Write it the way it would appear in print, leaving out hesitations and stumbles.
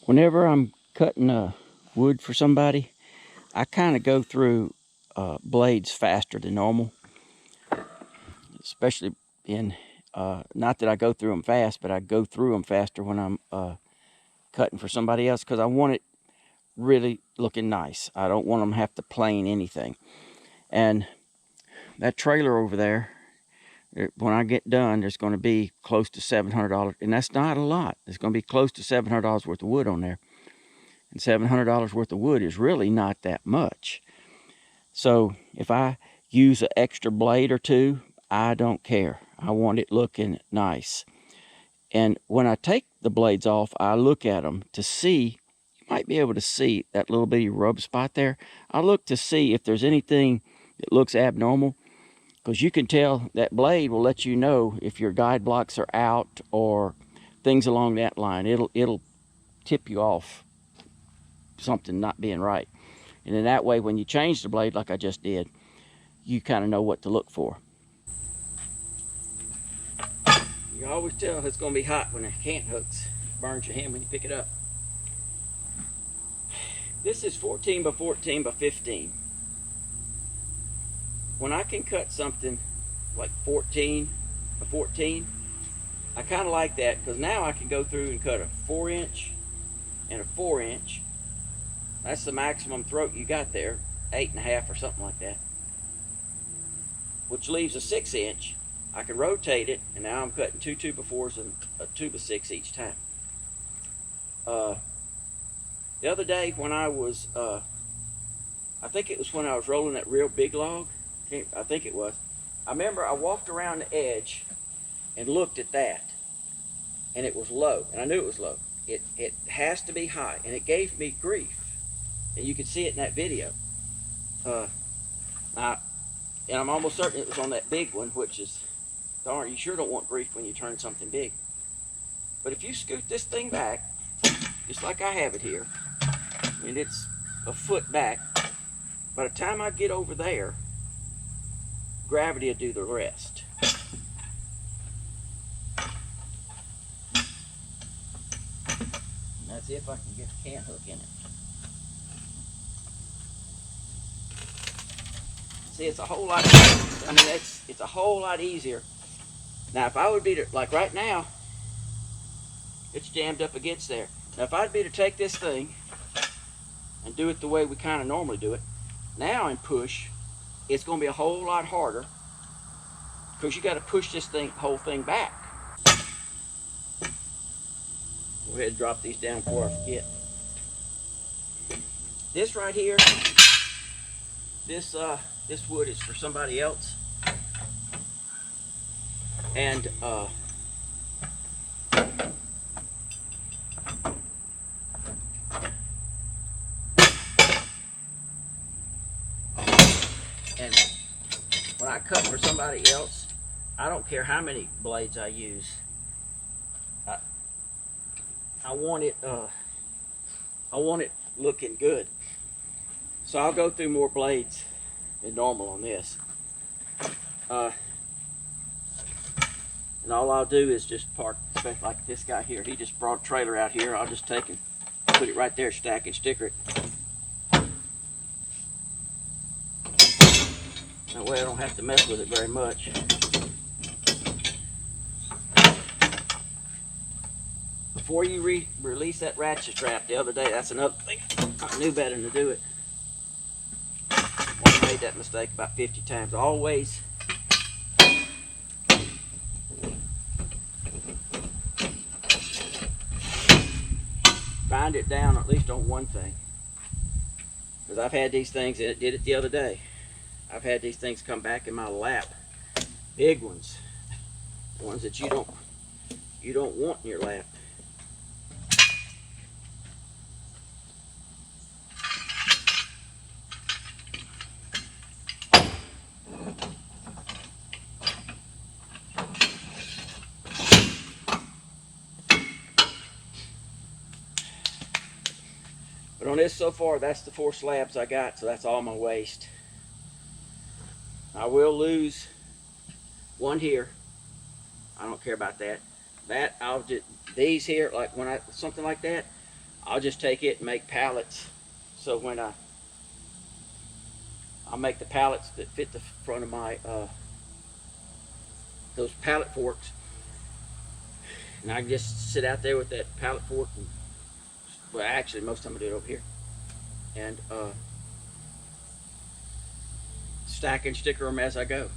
Whenever I'm cutting wood for somebody, I kind of go through blades faster than normal, especially in, not that I go through them fast, but I go through them faster when I'm cutting for somebody else because I want it really looking nice. I don't want them to have to plane anything. And that trailer over there, when I get done, there's going to be close to $700, and that's not a lot. There's going to be close to $700 worth of wood on there. And $700 worth of wood is really not that much. So if I use an extra blade or two, I don't care. I want it looking nice. And when I take the blades off, I look at them to see, you might be able to see that little bitty rub spot there. I look to see if there's anything that looks abnormal, because you can tell that blade will let you know if your guide blocks are out or things along that line. It'll tip you off something not being right. And in that way, when you change the blade like I just did, you kind of know what to look for. You can always tell it's going to be hot when the cant hooks burns your hand when you pick it up. This is 14 by 14 by 15. When I can cut something like 14 by 14, I kind of like that, because now I can go through and cut a 4-inch and a 4-inch. That's the maximum throat you got there, 8.5 or something like that, which leaves a 6-inch. I can rotate it, and now I'm cutting 2 2x4s and a 2x6 each time. The other day when I was, I think it was when I was rolling that real big log, I think it was, I remember I walked around the edge and looked at that, and it was low, and I knew it was low. It has to be high, and it gave me grief, and you could see it in that video. And I'm almost certain it was on that big one, which is, darn, you sure don't want grief when you turn something big. But if you scoot this thing back, just like I have it here, and it's a foot back, by the time I get over there, gravity will do the rest. And that's if I can get the cant hook in it. See, it's a whole lot, I mean, it's a whole lot easier. Now, if I would be to, like right now, it's jammed up against there. Now, if I'd be to take this thing and do it the way we kind of normally do it, now and push, it's going to be a whole lot harder, because you got to push this whole thing back. Go ahead and drop these down before I forget. This right here, this wood is for somebody else, and when I cut for somebody else, I don't care how many blades I use. I want it looking good, so I'll go through more blades than normal on this. And all I'll do is just park, like this guy here. He just brought a trailer out here. I'll just take and put it right there, stack and sticker it. That way I don't have to mess with it very much. Before you release that ratchet strap the other day, that's another thing. I knew better than to do it. I made that mistake about 50 times. Always bind it down at least on one thing. Because I've had these things, and it did it the other day. I've had these things come back in my lap. Big ones. Ones that you don't want in your lap. But on this so far, that's the 4 slabs I got, so that's all my waste. I will lose one here. I don't care about that. I'll just, these here, like when something like that, I'll just take it and make pallets. So when I'll make the pallets that fit the front of my those pallet forks, and I can just sit out there with that pallet fork. And, well, actually, most of the time I do it over here, and stack and sticker them as I go.